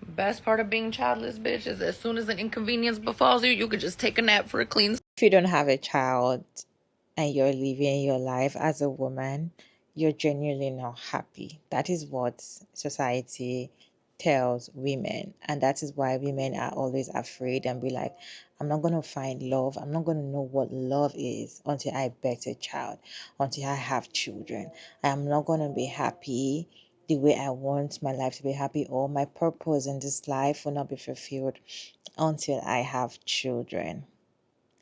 Best part of being childless, bitch, is as soon as an inconvenience befalls you, you could just take a nap for a clean. If you don't have a child and you're living your life as a woman, you're genuinely not happy. That is what society tells women. And that is why women are always afraid and be like, I'm not going to find love. I'm not going to know what love is until I bear a child, until I have children. I'm not going to be happy the way I want my life to be happy, or my purpose in this life will not be fulfilled until I have children.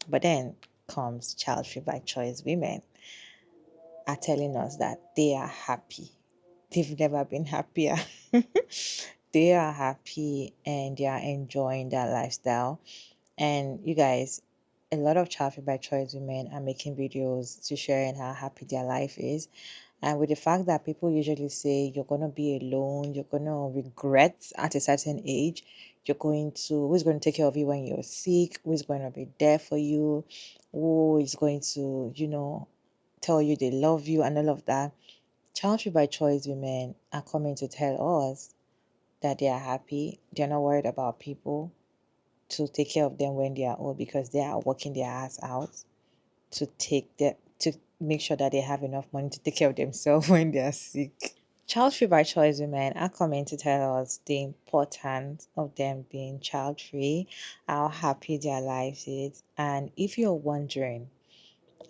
But then comes child free by choice women are telling us that they are happy. They've never been happier. They are happy and they are enjoying their lifestyle. And you guys, a lot of child free by choice women are making videos to sharing how happy their life is. And with the fact that people usually say you're going to be alone, you're going to regret at a certain age, who's going to take care of you when you're sick, who's going to be there for you, who is going to, tell you they love you and all of that. Child free by choice women are coming to tell us that they are happy. They're not worried about people to take care of them when they are old because they are working their ass out to make sure that they have enough money to take care of themselves when they are sick. Child free by choice women are coming to tell us the importance of them being child free, how happy their lives is. And if you're wondering,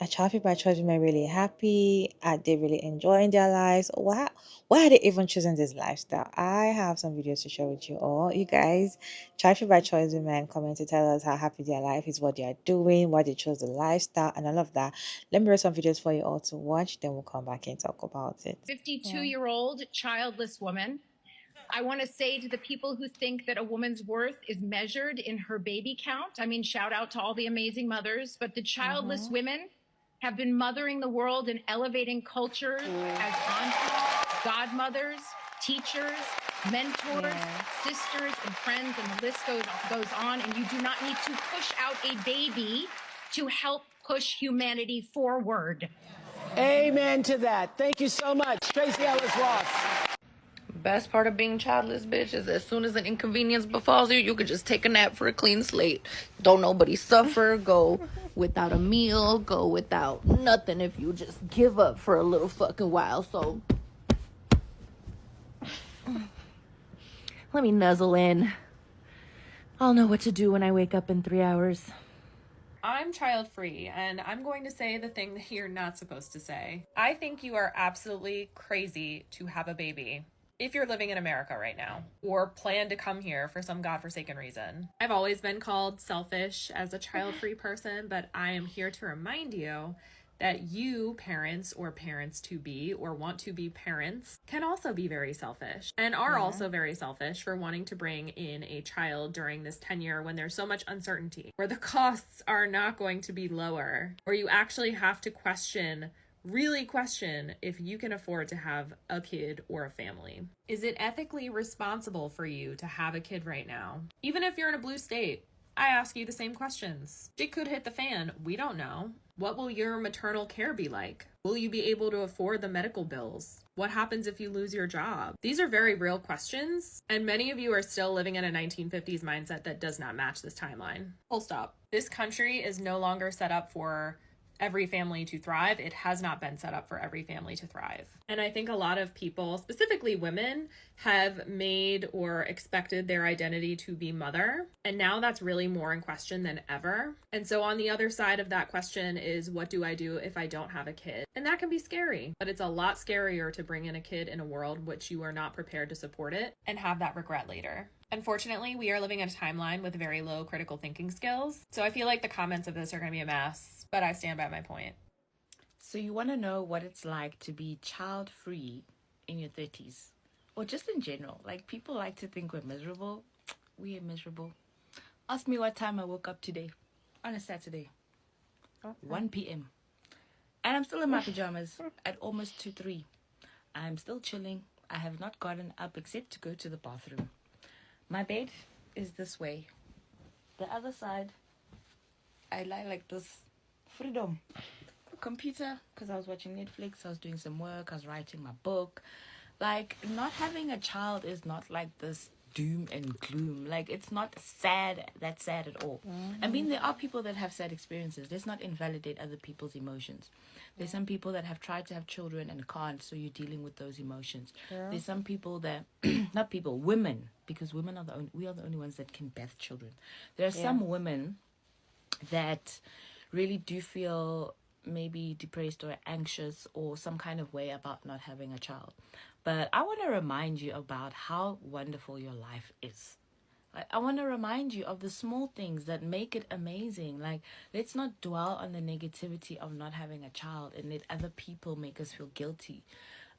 are child free by choice women really happy? Are they really enjoying their lives? Why are they even choosing this lifestyle? I have some videos to share with you all. You guys, child free by choice women coming to tell us how happy their life is, what they are doing, why they chose the lifestyle, and all of that. Let me read some videos for you all to watch, then we'll come back and talk about it. 52-year-old childless woman. I want to say to the people who think that a woman's worth is measured in her baby count, I mean, shout out to all the amazing mothers, but the childless women have been mothering the world and elevating culture as aunties, godmothers, teachers, mentors, sisters, and friends, and the list goes on. And you do not need to push out a baby to help push humanity forward. Amen to that. Thank you so much, Tracy Ellis Ross. Best part of being childless, bitch, is as soon as an inconvenience befalls you, you could just take a nap for a clean slate. Don't nobody suffer. Go without a meal. Go without nothing if you just give up for a little fucking while. So let me nuzzle in. I'll know what to do when I wake up in 3 hours. I'm child-free, and I'm going to say the thing that you're not supposed to say. I think you are absolutely crazy to have a baby if you're living in America right now or plan to come here for some godforsaken reason. I've always been called selfish as a child-free person, but I am here to remind you that you, parents or parents to be or want to be parents, can also be very selfish and are also very selfish for wanting to bring in a child during this tenure when there's so much uncertainty, where the costs are not going to be lower, or you actually have to really question if you can afford to have a kid or a family. Is it ethically responsible for you to have a kid right now? Even if you're in a blue state, I ask you the same questions. Shit could hit the fan. We don't know. What will your maternal care be like? Will you be able to afford the medical bills? What happens if you lose your job? These are very real questions, and many of you are still living in a 1950s mindset that does not match this timeline. Full stop. This country is no longer set up for every family to thrive. It has not been set up for every family to thrive. And I think a lot of people, specifically women, have made or expected their identity to be mother. And now that's really more in question than ever. And so on the other side of that question is, what do I do if I don't have a kid? And that can be scary, but it's a lot scarier to bring in a kid in a world which you are not prepared to support it and have that regret later. Unfortunately, we are living in a timeline with very low critical thinking skills. So I feel like the comments of this are going to be a mess, but I stand by my point. So you want to know what it's like to be child-free in your 30s, or just in general. Like, people like to think we're miserable. We are miserable. Ask me what time I woke up today on a Saturday. 1 p.m. And I'm still in my pajamas at almost 2-3. I'm still chilling. I have not gotten up except to go to the bathroom. My bed is this way. The other side, I lie like this. Freedom. Computer, because I was watching Netflix, I was doing some work, I was writing my book. Like, not having a child is not like this doom and gloom. Like, it's not that sad at all. I mean, there are people that have sad experiences. Let's not invalidate other people's emotions. There's some people that have tried to have children and can't, so you're dealing with those emotions. There's some people that not people, women, because women are we are the only ones that can birth children. There are some women that really do feel maybe depressed or anxious or some kind of way about not having a child. But I want to remind you about how wonderful your life is. Like, I want to remind you of the small things that make it amazing. Like, let's not dwell on the negativity of not having a child and let other people make us feel guilty.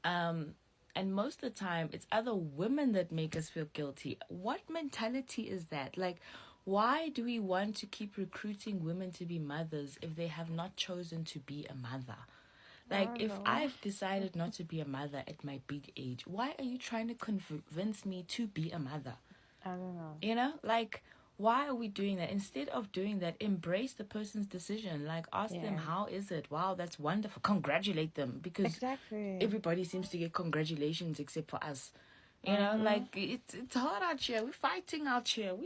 And most of the time, it's other women that make us feel guilty. What mentality is that? Like, why do we want to keep recruiting women to be mothers if they have not chosen to be a mother? Like, if I've decided not to be a mother at my big age, why are you trying to convince me to be a mother? I don't know. You know, like, why are we doing that? Instead of doing that, embrace the person's decision. Like, ask them, how is it? Wow, that's wonderful. Congratulate them, because Exactly. everybody seems to get congratulations except for us. You know, like, it's hard out here. We're fighting out here.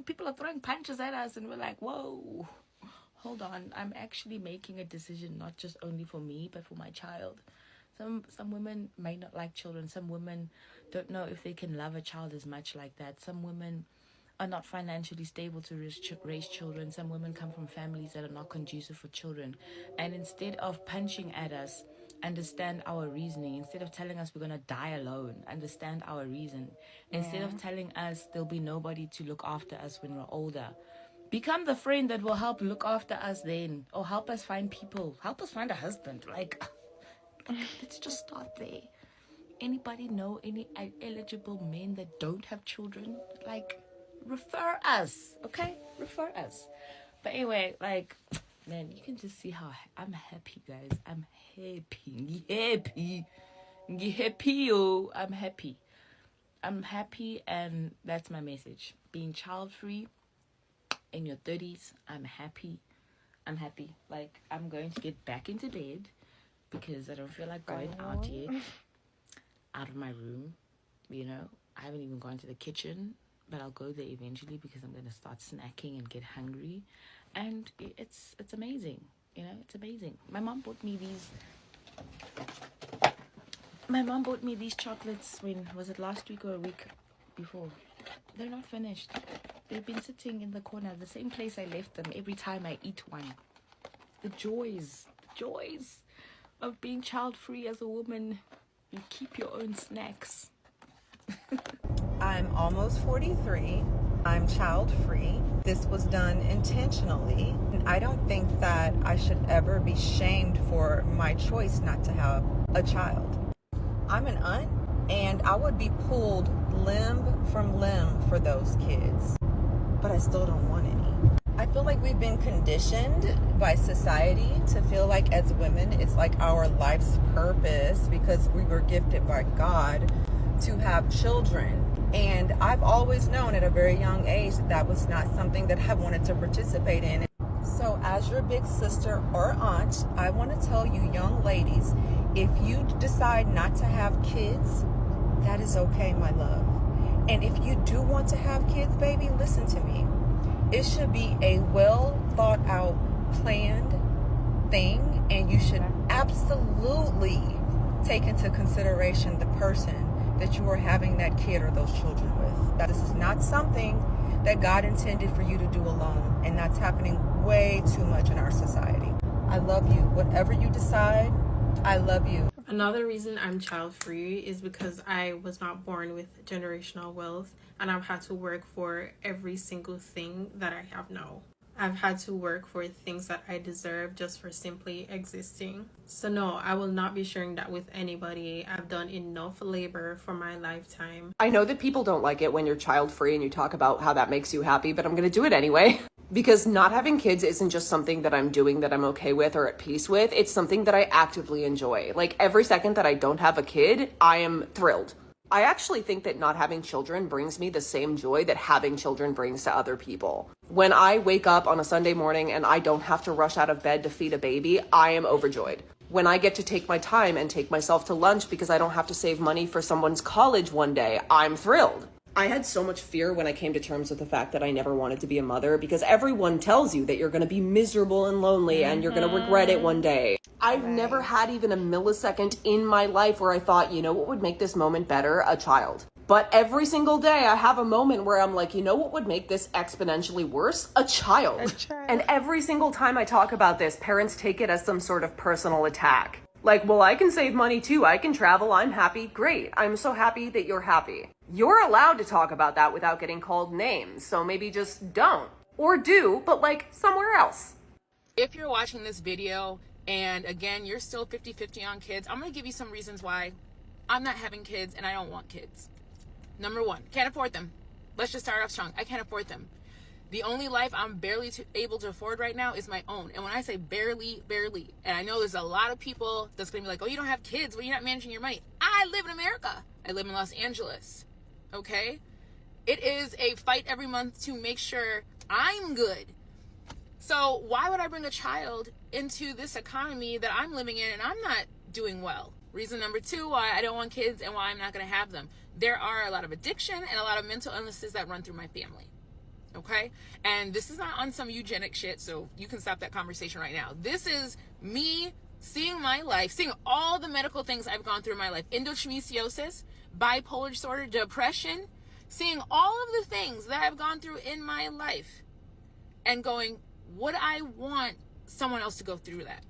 People are throwing punches at us, and we're like, whoa, hold on. I'm actually making a decision, not just only for me, but for my child. Some women may not like children. Some women don't know if they can love a child as much like that. Some women are not financially stable to raise children. Some women come from families that are not conducive for children. And instead of punching at us, understand our reasoning. Instead of telling us we're going to die alone, understand our reason. Instead of telling us there'll be nobody to look after us when we're older, become the friend that will help look after us then, or help us find a husband. Like, let's just start there. Anybody know any eligible men that don't have children? Like, refer us, okay? Refer us. But anyway, like, man, you can just see how I'm happy, guys. I'm happy. Yo. I'm happy, and that's my message. Being child-free in your 30s, I'm happy. Like, I'm going to get back into bed because I don't feel like going out yet. Out of my room, you know. I haven't even gone to the kitchen, but I'll go there eventually because I'm going to start snacking and get hungry. And it's amazing, you know. It's amazing. My mom bought me these chocolates, when was it, last week or a week before? They're not finished. They've been sitting in the corner, the same place I left them every time I eat one. The joys of being child-free as a woman. You keep your own snacks. I'm almost 43. I'm child-free. This was done intentionally. And I don't think that I should ever be shamed for my choice not to have a child. I'm an aunt, and I would be pulled limb from limb for those kids. But I still don't want any. I feel like we've been conditioned by society to feel like as women, it's like our life's purpose, because we were gifted by God to have children. And I've always known at a very young age that was not something that I wanted to participate in. So as your big sister or aunt, I want to tell you young ladies, if you decide not to have kids, that is okay, my love. And if you do want to have kids, baby, listen to me. It should be a well thought out, planned thing, and you should absolutely take into consideration the person that you are having that kid or those children with. That this is not something that God intended for you to do alone, and that's happening way too much in our society. I love you. Whatever you decide, I love you. Another reason I'm child-free is because I was not born with generational wealth, and I've had to work for every single thing that I have now. I've had to work for things that I deserve just for simply existing. So no, I will not be sharing that with anybody. I've done enough labor for my lifetime. I know that people don't like it when you're child-free and you talk about how that makes you happy, but I'm going to do it anyway. Because not having kids isn't just something that I'm doing that I'm okay with or at peace with. It's something that I actively enjoy. Like, every second that I don't have a kid, I am thrilled. I actually think that not having children brings me the same joy that having children brings to other people. When I wake up on a Sunday morning and I don't have to rush out of bed to feed a baby, I am overjoyed. When I get to take my time and take myself to lunch because I don't have to save money for someone's college one day, I'm thrilled. I had so much fear when I came to terms with the fact that I never wanted to be a mother because everyone tells you that you're going to be miserable and lonely and you're going to regret it one day. I've never had even a millisecond in my life where I thought, you know what would make this moment better? A child. But every single day I have a moment where I'm like, you know what would make this exponentially worse? A child. And every single time I talk about this, parents take it as some sort of personal attack. Like, well, I can save money too. I can travel. I'm happy. Great. I'm so happy that you're happy. You're allowed to talk about that without getting called names. So maybe just don't. Or do, but like somewhere else. If you're watching this video and again, you're still 50-50 on kids, I'm going to give you some reasons why I'm not having kids and I don't want kids. Number one, can't afford them. Let's just start off strong. I can't afford them. The only life I'm barely able to afford right now is my own. And when I say barely, and I know there's a lot of people that's going to be like, oh, you don't have kids, well, you're not managing your money. I live in America. I live in Los Angeles. Okay? It is a fight every month to make sure I'm good. So why would I bring a child into this economy that I'm living in and I'm not doing well? Reason number two why I don't want kids and why I'm not going to have them. There are a lot of addiction and a lot of mental illnesses that run through my family. Okay? And this is not on some eugenic shit, so you can stop that conversation right now. This is me seeing my life, seeing all the medical things I've gone through in my life. Endometriosis, bipolar disorder, depression, seeing all of the things that I've gone through in my life and going, would I want someone else to go through that?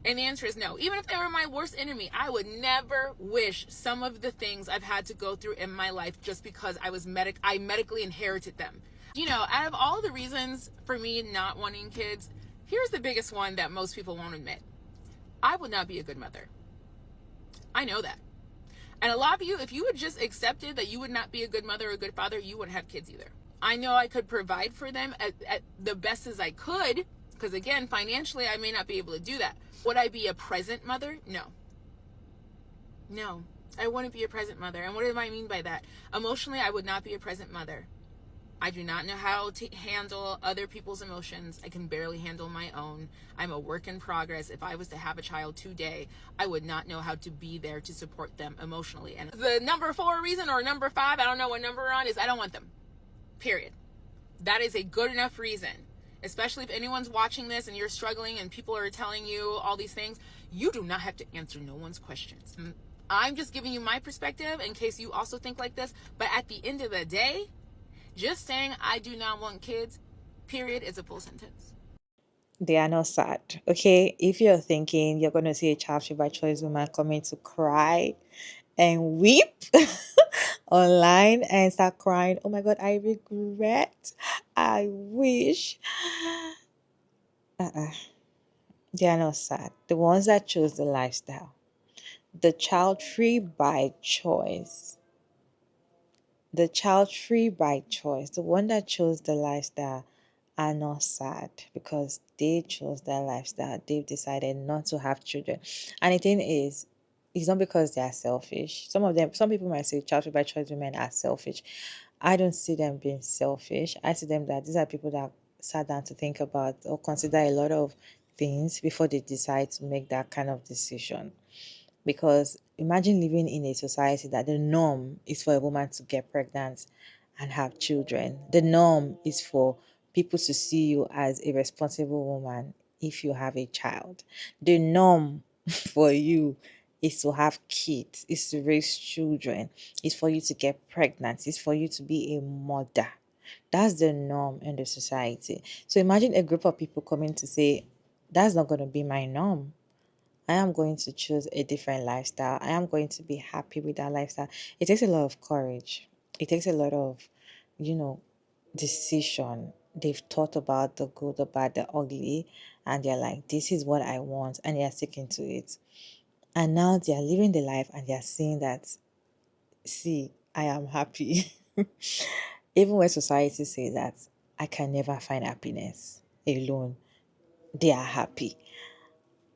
And the answer is no. Even if they were my worst enemy, I would never wish some of the things I've had to go through in my life just because I medically inherited them. You know, out of all the reasons for me not wanting kids, here's the biggest one that most people won't admit. I would not be a good mother. I know that. And a lot of you, if you had just accepted that you would not be a good mother or a good father, you wouldn't have kids either. I know I could provide for them at the best as I could, because again, financially, I may not be able to do that. Would I be a present mother? No. No, I wouldn't be a present mother. And what do I mean by that? Emotionally, I would not be a present mother. I do not know how to handle other people's emotions. I can barely handle my own. I'm a work in progress. If I was to have a child today, I would not know how to be there to support them emotionally. And the number 4 reason, or number 5, I don't know what number we're on, is I don't want them. Period. That is a good enough reason. Especially if anyone's watching this and you're struggling and people are telling you all these things, you do not have to answer no one's questions. I'm just giving you my perspective in case you also think like this. But at the end of the day, just saying I do not want kids, period, is a full sentence. They are not sad. Okay, if you're thinking you're going to see a childfree by choice woman coming to cry and weep online and start crying, oh my god, I regret, I wish. They are not sad. The ones that chose the lifestyle, the child-free by choice, the one that chose the lifestyle are not sad because they chose that lifestyle. They've decided not to have children. And the thing is, it's not because they are selfish. Some people might say child-free by choice women are selfish. I don't see them being selfish. I see them that these are people that sat down to think about or consider a lot of things before they decide to make that kind of decision. Because imagine living in a society that the norm is for a woman to get pregnant and have children. The norm is for people to see you as a responsible woman if you have a child. The norm for you is to have kids, is to raise children, is for you to get pregnant, is for you to be a mother. That's the norm in the society. So imagine a group of people coming to say, that's not going to be my norm. I am going to choose a different lifestyle. I am going to be happy with that lifestyle. It takes a lot of courage. It takes a lot of, decision. They've thought about the good, the bad, the ugly, and they're like, this is what I want, and they're sticking to it. And now they're living the life and they're seeing that, see, I am happy. Even when society says that I can never find happiness alone, they are happy.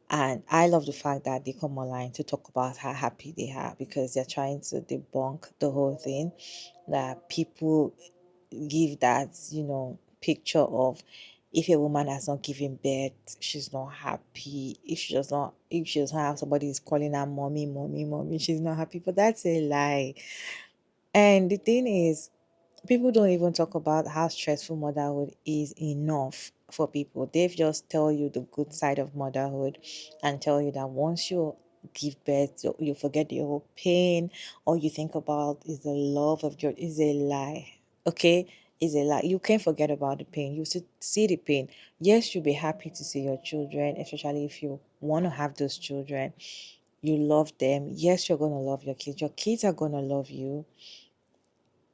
And I love the fact that they come online to talk about how happy they are because they're trying to debunk the whole thing that people give that, picture of If a woman has not given birth, she's not happy. If she doesn't have somebody is calling her mommy, mommy, mommy, she's not happy. But that's a lie. And the thing is, people don't even talk about how stressful motherhood is enough for people. They've just tell you the good side of motherhood and tell you that once you give birth, you forget the whole pain. All you think about is the love of your is a lie. Okay? Is a lie. You can't forget about the pain. You see the pain. Yes, you'll be happy to see your children, especially if you want to have those children. You love them. Yes, you're gonna love your kids. Your kids are gonna love you.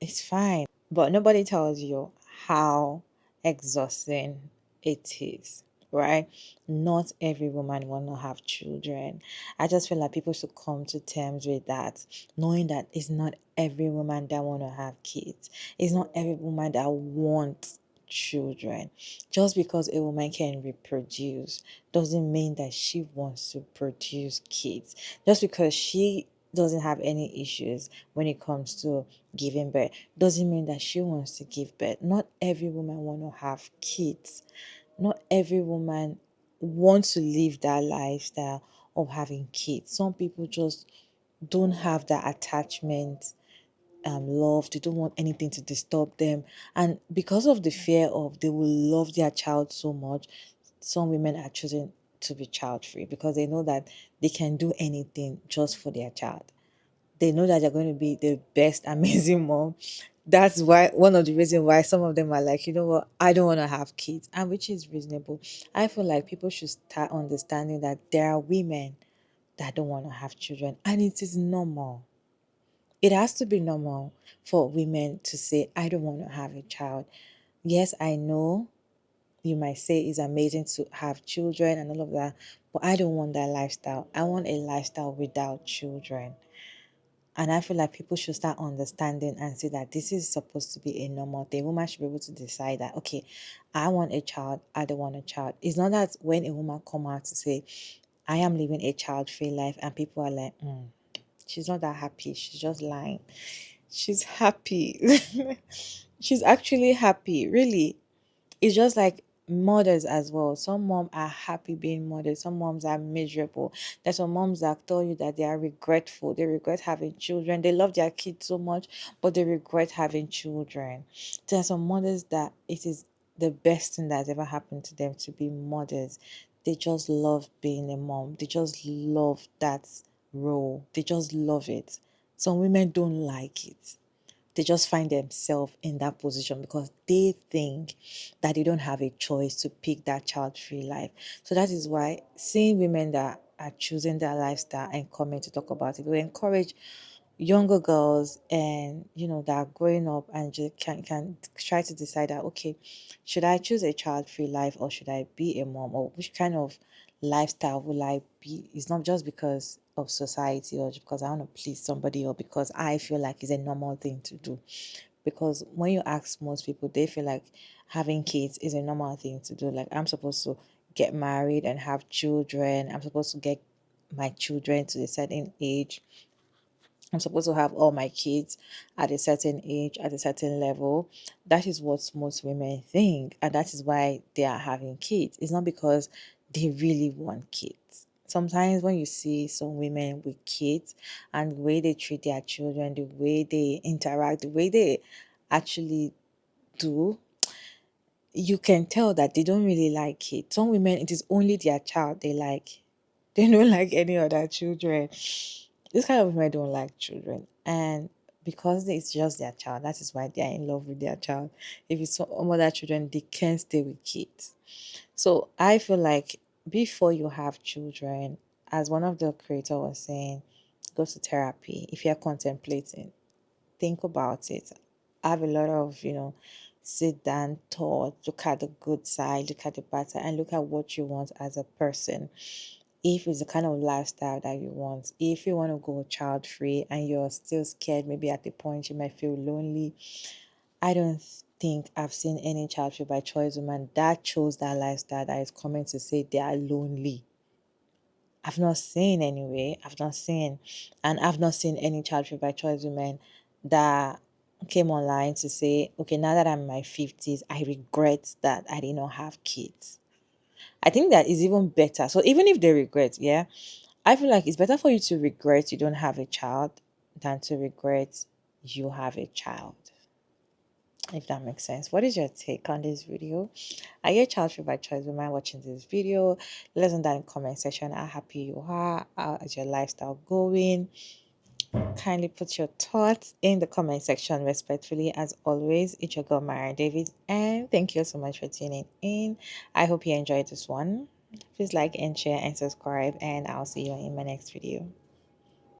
It's fine. But nobody tells you how exhausting it is, right? Not every woman want to have children. I just feel like people should come to terms with that, knowing that it's not every woman that want to have kids. It's not every woman that wants children. Just because a woman can reproduce doesn't mean that she wants to produce kids. Just because she doesn't have any issues when it comes to giving birth doesn't mean that she wants to give birth. Not every woman want to have kids. Not every woman wants to live that lifestyle of having kids. Some people just don't have that attachment, love. They don't want anything to disturb them, and because of the fear of they will love their child so much, some women are choosing to be child free because they know that they can do anything just for their child. They know that they're going to be the best amazing mom. That's why one of the reasons why some of them are like, you know what, I don't want to have kids, and which is reasonable. I feel like people should start understanding that there are women that don't want to have children, and it is normal. It has to be normal for women to say, I don't want to have a child. Yes, I know you might say it's amazing to have children and all of that, but I don't want that lifestyle. I want a lifestyle without children. And I feel like people should start understanding and see that this is supposed to be a normal thing. Woman should be able to decide that, okay, I want a child, I don't want a child. It's not that when a woman come out to say, I am living a child-free life, and people are like, she's not that happy. She's just lying. She's happy. She's actually happy, really. It's just like mothers as well. Some moms are happy being mothers. Some moms are miserable. There's some moms that tell you that they are regretful. They regret having children. They love their kids so much, but they regret having children. There's some mothers that it is the best thing that's ever happened to them to be mothers. They just love being a mom. They just love that role. They just love it. Some women don't like it. They just find themselves in that position because they think that they don't have a choice to pick that child-free life. So that is why seeing women that are choosing their lifestyle and coming to talk about it will encourage younger girls, and that are growing up and just can try to decide that, okay, should I choose a child-free life or should I be a mom, or which kind of lifestyle will I be? It's not just because of society or because I want to please somebody or because I feel like it's a normal thing to do. Because when you ask most people, they feel like having kids is a normal thing to do. Like, I'm supposed to get married and have children. I'm supposed to get my children to a certain age. I'm supposed to have all my kids at a certain age, at a certain level. That is what most women think. And that is why they are having kids. It's not because they really want kids. Sometimes when you see some women with kids and the way they treat their children, the way they interact, the way they actually do, you can tell that they don't really like it. Some women, it is only their child they like. They don't like any other children. This kind of women don't like children. And because it's just their child, that is why they are in love with their child. If it's some other children, they can't stay with kids. So I feel like before you have children, as one of the creator was saying, go to therapy. If you're contemplating, think about it. Have a lot of, sit down, thought, look at the good side, look at the bad side, and look at what you want as a person. If it's the kind of lifestyle that you want, if you want to go child free and you're still scared, maybe at the point you might feel lonely. I don't think I've seen any child free by choice woman that chose that lifestyle that is coming to say they are lonely. I've not seen anyway. I've not seen any child free by choice women that came online to say, okay, now that I'm in my 50s, I regret that I did not have kids. I think that is even better. So even if they regret, yeah, I feel like it's better for you to regret you don't have a child than to regret you have a child. If that makes sense. What is your take on this video? Are you a child free by choice woman watching this video? Let us know that in the comment section how happy you are. How is your lifestyle going? Kindly put your thoughts in the comment section respectfully. As always, it's your girl Mara David, and thank you so much for tuning in. I hope you enjoyed this one. Please like and share and subscribe, and I'll see you in my next video.